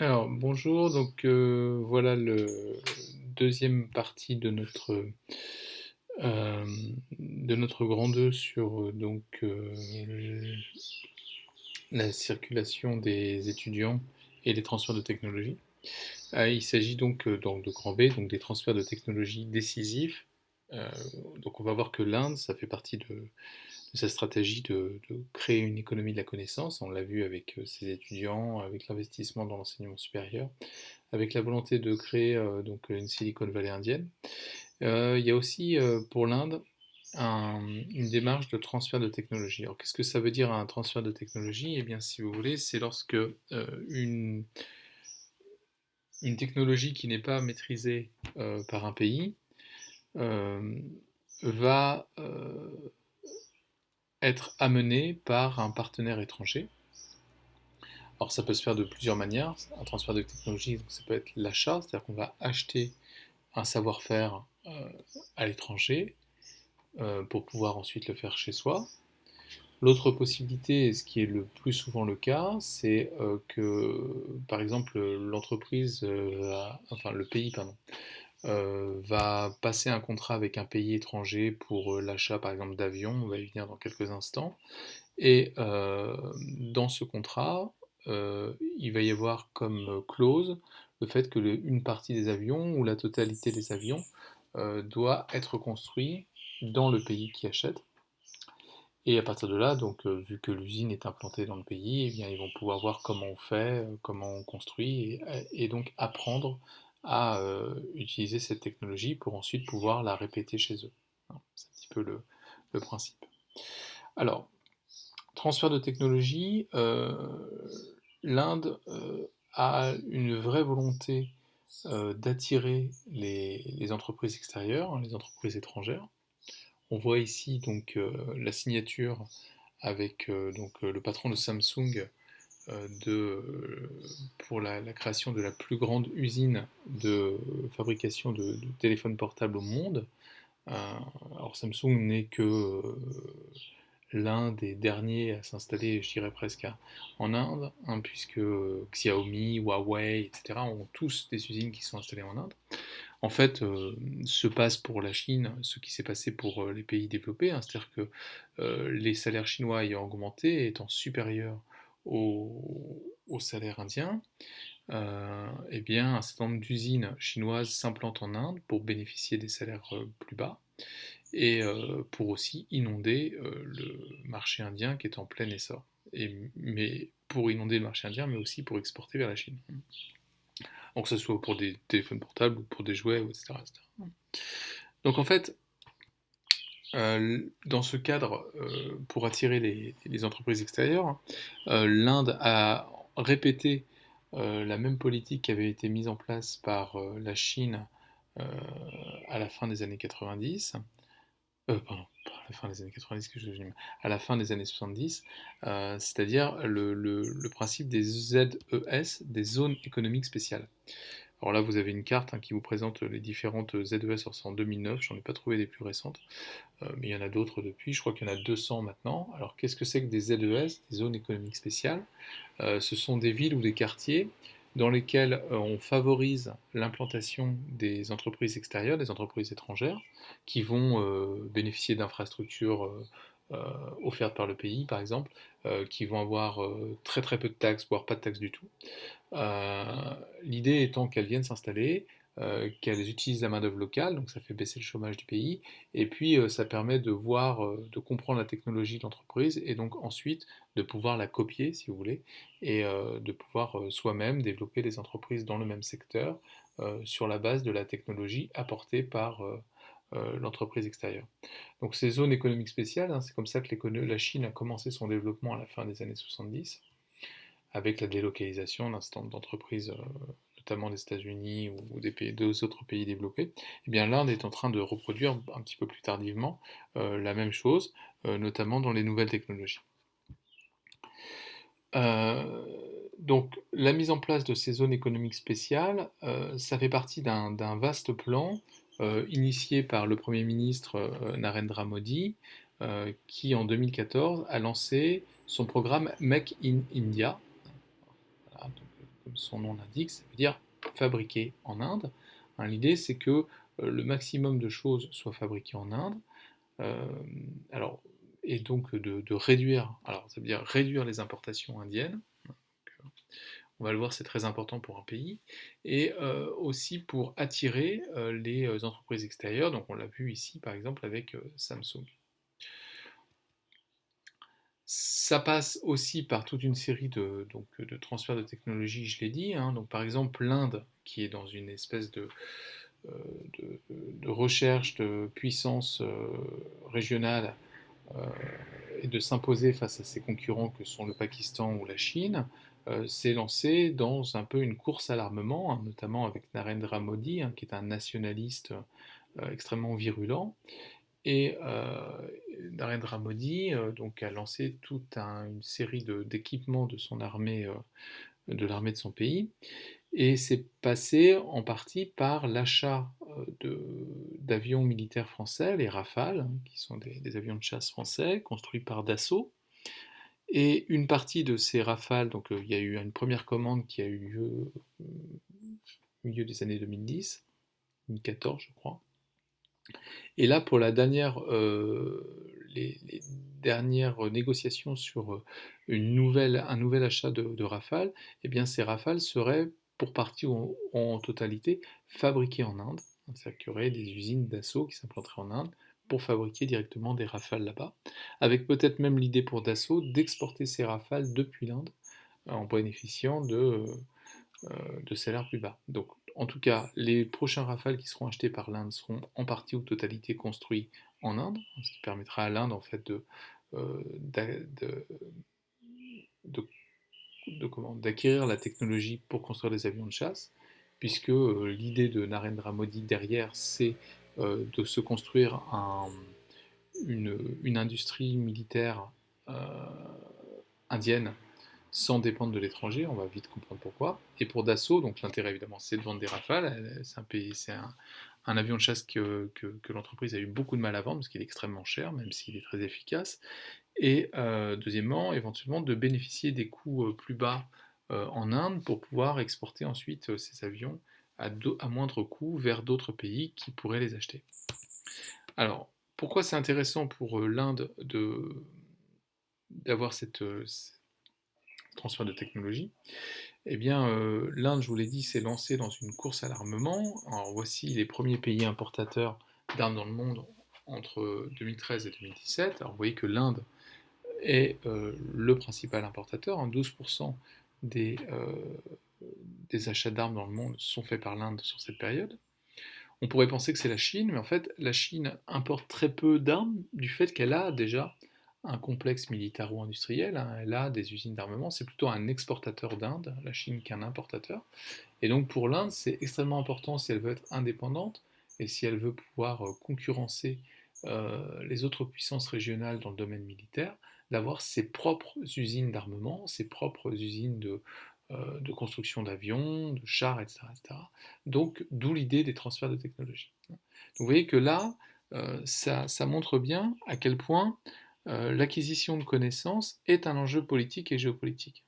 Alors, bonjour, voilà le deuxième partie euh, de notre grand 2 sur la circulation des étudiants et les transferts de technologie. Il s'agit donc de grand B, donc des transferts de technologie décisifs. Euh, donc on va voir que l'Inde, ça fait partie de sa stratégie de créer une économie de la connaissance. On l'a vu avec ses étudiants, avec l'investissement dans l'enseignement supérieur, avec la volonté de créer une Silicon Valley indienne. Il y a aussi pour l'Inde une démarche de transfert de technologie. Alors qu'est-ce que ça veut dire un transfert de technologie? Eh bien, si vous voulez, c'est lorsque une technologie qui n'est pas maîtrisée par un pays euh, va être amenée par un partenaire étranger. Alors ça peut se faire de plusieurs manières. Un transfert de technologie, donc ça peut être l'achat, c'est-à-dire qu'on va acheter un savoir-faire à l'étranger pour pouvoir ensuite le faire chez soi. L'autre possibilité, et ce qui est le plus souvent le cas, c'est que, par exemple, le pays, pardon, va passer un contrat avec un pays étranger pour l'achat, par exemple, d'avions. On va y venir dans quelques instants. Et dans ce contrat, il va y avoir comme clause le fait que une partie des avions ou la totalité des avions doit être construit dans le pays qui achète. Et à partir de là, vu que l'usine est implantée dans le pays, eh bien, ils vont pouvoir voir comment on fait, comment on construit, et donc apprendre à utiliser cette technologie pour ensuite pouvoir la répéter chez eux. C'est un petit peu le principe. Alors, transfert de technologie, l'Inde a une vraie volonté d'attirer les entreprises extérieures, hein, les entreprises étrangères. On voit ici la signature avec le patron de Samsung pour la création de la plus grande usine de fabrication de téléphones portables au monde. Alors Samsung n'est que l'un des derniers à s'installer, je dirais presque en Inde, hein, puisque Xiaomi, Huawei, etc. ont tous des usines qui sont installées en Inde. En fait, se passe pour la Chine ce qui s'est passé pour les pays développés, hein, c'est-à-dire que les salaires chinois ayant augmenté, étant supérieurs aux salaires indiens, eh bien, un certain nombre d'usines chinoises s'implantent en Inde pour bénéficier des salaires plus bas et pour aussi inonder le marché indien qui est en plein essor. Mais pour inonder le marché indien, mais aussi pour exporter vers la Chine. Donc que ce soit pour des téléphones portables ou pour des jouets, etc. etc. Donc en fait, dans ce cadre, pour attirer les entreprises extérieures, l'Inde a répété la même politique qui avait été mise en place par la Chine euh, à la fin des années 90. Pardon, pas à la fin des années 90 que je dis, à la fin des années 70, c'est-à-dire le principe des ZES, des zones économiques spéciales. Alors là, vous avez une carte, hein, qui vous présente les différentes ZES en 2009, j'en ai pas trouvé des plus récentes, mais il y en a d'autres depuis, je crois qu'il y en a 200 maintenant. Alors qu'est-ce que c'est que des ZES, des zones économiques spéciales? Ce sont des villes ou des quartiers dans lesquels on favorise l'implantation des entreprises extérieures, des entreprises étrangères, qui vont bénéficier d'infrastructures offertes par le pays, par exemple, qui vont avoir très très peu de taxes, voire pas de taxes du tout. Euh, L'idée étant qu'elles viennent s'installer, qu'elles utilisent la main-d'œuvre locale, donc ça fait baisser le chômage du pays, et puis ça permet de voir, de comprendre la technologie de l'entreprise, et donc ensuite de pouvoir la copier, si vous voulez, et de pouvoir soi-même développer des entreprises dans le même secteur sur la base de la technologie apportée par l'entreprise extérieure. Donc ces zones économiques spéciales, hein, c'est comme ça que la Chine a commencé son développement à la fin des années 70 avec la délocalisation d'un certain nombre d'entreprises, notamment des États-Unis ou des autres pays développés, eh bien l'Inde est en train de reproduire un petit peu plus tardivement la même chose, notamment dans les nouvelles technologies. Euh, donc la mise en place de ces zones économiques spéciales, ça fait partie d'un vaste plan initié par le Premier ministre Narendra Modi, qui en 2014 a lancé son programme Make in India. Voilà, comme son nom l'indique, ça veut dire fabriqué en Inde. Hein, l'idée, c'est que le maximum de choses soient fabriquées en Inde. Euh, alors, et donc de réduire, alors ça veut dire réduire les importations indiennes. On va le voir, c'est très important pour un pays, et aussi pour attirer les entreprises extérieures. Donc on l'a vu ici par exemple avec Samsung. Ça passe aussi par toute une série de transferts de technologie, je l'ai dit. Hein. Donc par exemple l'Inde, qui est dans une espèce euh, de recherche de puissance régionale euh, et de s'imposer face à ses concurrents que sont le Pakistan ou la Chine, s'est lancé dans un peu une course à l'armement, hein, notamment avec Narendra Modi, hein, qui est un nationaliste extrêmement virulent. Et Narendra Modi donc, a lancé toute une série d'équipements de son armée, de l'armée de son pays, et c'est passé en partie par l'achat d'avions militaires français, les Rafales, hein, qui sont des avions de chasse français construits par Dassault. Et une partie de ces Rafales, donc il y a eu une première commande qui a eu lieu au milieu des années 2010, 2014 je crois. Et là, pour les dernières négociations sur un nouvel achat de Rafale, eh bien ces Rafales seraient pour partie ou en totalité fabriquées en Inde. C'est-à-dire qu'il y aurait des usines Dassault qui s'implanteraient en Inde pour fabriquer directement des Rafales là-bas, avec peut-être même l'idée pour Dassault d'exporter ces Rafales depuis l'Inde en bénéficiant de salaires plus bas. Donc, en tout cas, les prochains Rafales qui seront achetés par l'Inde seront en partie ou totalité construits en Inde, ce qui permettra à l'Inde en fait euh, de, de, d'acquérir la technologie pour construire des avions de chasse, puisque l'idée de Narendra Modi derrière, c'est de se construire une industrie militaire euh, indienne sans dépendre de l'étranger, on va vite comprendre pourquoi. Et pour Dassault, donc l'intérêt évidemment c'est de vendre des Rafales, c'est un avion de chasse que l'entreprise a eu beaucoup de mal à vendre parce qu'il est extrêmement cher, même s'il est très efficace. Et deuxièmement, éventuellement de bénéficier des coûts plus bas en Inde pour pouvoir exporter ensuite ces avions à moindre coût vers d'autres pays qui pourraient les acheter. Alors, pourquoi c'est intéressant pour l'Inde d'avoir cette transfert de technologie? Eh bien, l'Inde, je vous l'ai dit, s'est lancée dans une course à l'armement. Alors voici les premiers pays importateurs d'armes dans le monde entre 2013 et 2017. Alors vous voyez que l'Inde est le principal importateur. Hein, 12% des, euh, des achats d'armes dans le monde sont faits par l'Inde sur cette période. On pourrait penser que c'est la Chine, mais en fait, la Chine importe très peu d'armes du fait qu'elle a déjà un complexe militaro-industriel, hein, elle a des usines d'armement, c'est plutôt un exportateur d'Inde, la Chine, qu'un importateur. Et donc pour l'Inde, c'est extrêmement important si elle veut être indépendante et si elle veut pouvoir concurrencer les autres puissances régionales dans le domaine militaire, d'avoir ses propres usines d'armement, ses propres usines de construction d'avions, de chars, etc., etc. Donc d'où l'idée des transferts de technologie. Donc, vous voyez que là, ça montre bien à quel point l'acquisition de connaissances est un enjeu politique et géopolitique.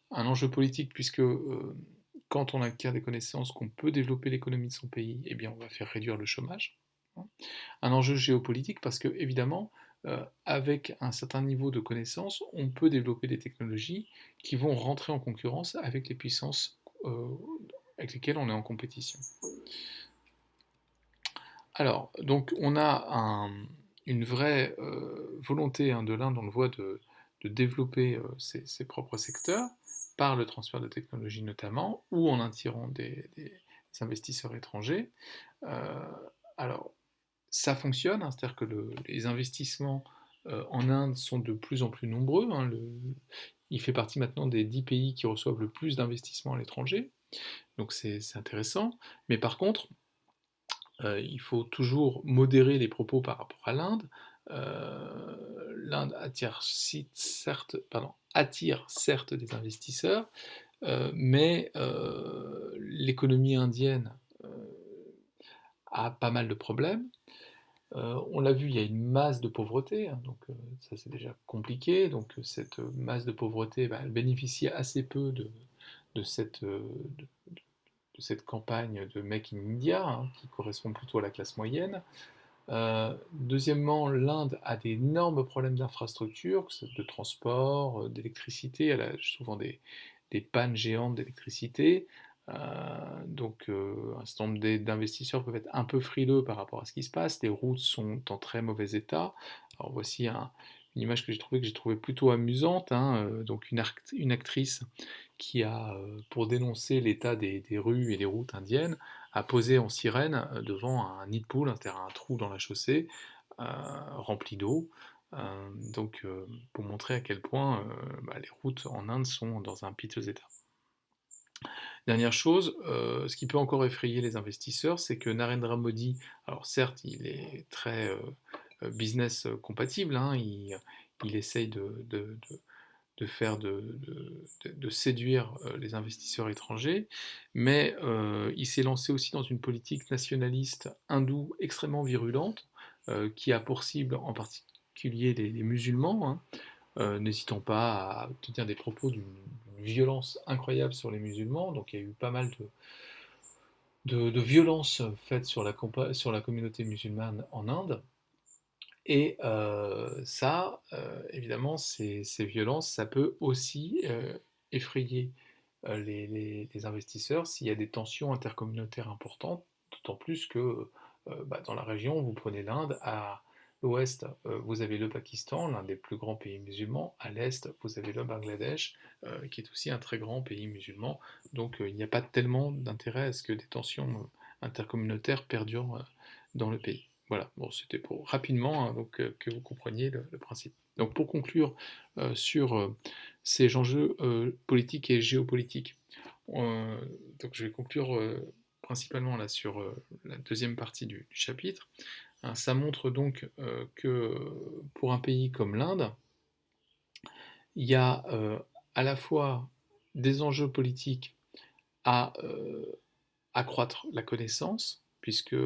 Un enjeu politique puisque quand on acquiert des connaissances, qu'on peut développer l'économie de son pays, eh bien on va faire réduire le chômage. Un enjeu géopolitique parce que, évidemment, avec un certain niveau de connaissances, on peut développer des technologies qui vont rentrer en concurrence avec les puissances avec lesquelles on est en compétition. Alors, donc on a une vraie volonté de l'Inde, on le voit, de développer ses propres secteurs par le transfert de technologies notamment, ou en attirant des investisseurs étrangers. Euh, alors, ça fonctionne, hein, c'est-à-dire que les investissements en Inde sont de plus en plus nombreux. Hein, il fait partie maintenant des 10 pays qui reçoivent le plus d'investissements à l'étranger, donc c'est intéressant. Mais par contre, il faut toujours modérer les propos par rapport à l'Inde. L'Inde attire certes des investisseurs, mais l'économie indienne a pas mal de problèmes. On l'a vu, il y a une masse de pauvreté, hein, donc ça c'est déjà compliqué. Donc cette masse de pauvreté, bah, elle bénéficie assez peu de cette campagne de Make in India, hein, qui correspond plutôt à la classe moyenne. Deuxièmement, l'Inde a d'énormes problèmes d'infrastructure, de transport, d'électricité. Elle a souvent des pannes géantes d'électricité. Un certain nombre d'investisseurs peuvent être un peu frileux par rapport à ce qui se passe. Les routes sont en très mauvais état. Alors voici une image que j'ai trouvée plutôt amusante, hein. Donc une actrice qui a, pour dénoncer l'état des rues et des routes indiennes, a posé en sirène devant un nid de poule, c'est-à-dire un trou dans la chaussée rempli d'eau. Pour montrer à quel point les routes en Inde sont dans un piteux état. Dernière chose, ce qui peut encore effrayer les investisseurs, c'est que Narendra Modi, alors certes, il est très business compatible, hein, il essaye de séduire les investisseurs étrangers, mais il s'est lancé aussi dans une politique nationaliste hindoue extrêmement virulente, qui a pour cible en particulier les musulmans, hein, n'hésitant pas à tenir des propos d'une violence incroyable sur les musulmans. Donc il y a eu pas mal de violences faites sur la communauté musulmane en Inde. Et ça, évidemment, ces violences, ça peut aussi effrayer les investisseurs s'il y a des tensions intercommunautaires importantes, d'autant plus que dans la région, vous prenez l'Inde, à l'ouest, vous avez le Pakistan, l'un des plus grands pays musulmans, à l'est, vous avez le Bangladesh, qui est aussi un très grand pays musulman, donc il n'y a pas tellement d'intérêt à ce que des tensions intercommunautaires perdurent dans le pays. Voilà, bon, c'était pour rapidement, hein, donc, que vous compreniez le principe. Donc pour conclure sur ces enjeux politiques et géopolitiques, euh, donc je vais conclure principalement là sur la deuxième partie du chapitre. Hein, ça montre donc que pour un pays comme l'Inde, il y a à la fois des enjeux politiques à accroître la connaissance, puisque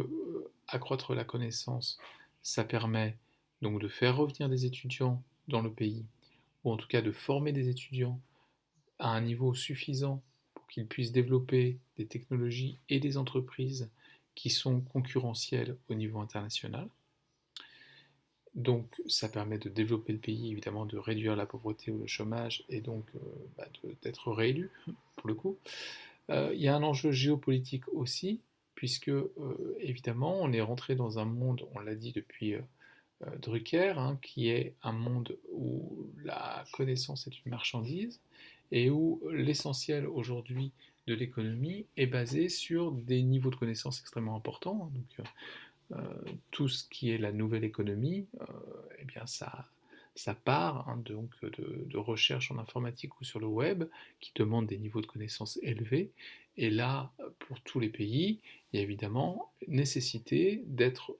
accroître la connaissance, ça permet donc de faire revenir des étudiants dans le pays, ou en tout cas de former des étudiants à un niveau suffisant pour qu'ils puissent développer des technologies et des entreprises qui sont concurrentielles au niveau international. Donc ça permet de développer le pays, évidemment de réduire la pauvreté ou le chômage, et donc d'être réélu, pour le coup. Il y a un enjeu géopolitique aussi, puisque évidemment on est rentré dans un monde, on l'a dit depuis Drucker, hein, qui est un monde où la connaissance est une marchandise et où l'essentiel aujourd'hui de l'économie est basé sur des niveaux de connaissance extrêmement importants. Donc, tout ce qui est la nouvelle économie, eh bien ça part hein, de recherche en informatique ou sur le web qui demande des niveaux de connaissances élevés. Et là, pour tous les pays, il y a évidemment nécessité d'être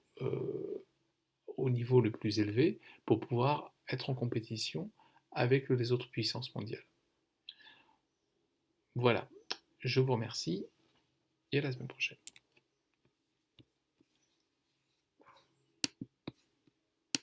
au niveau le plus élevé pour pouvoir être en compétition avec les autres puissances mondiales. Voilà, je vous remercie et à la semaine prochaine.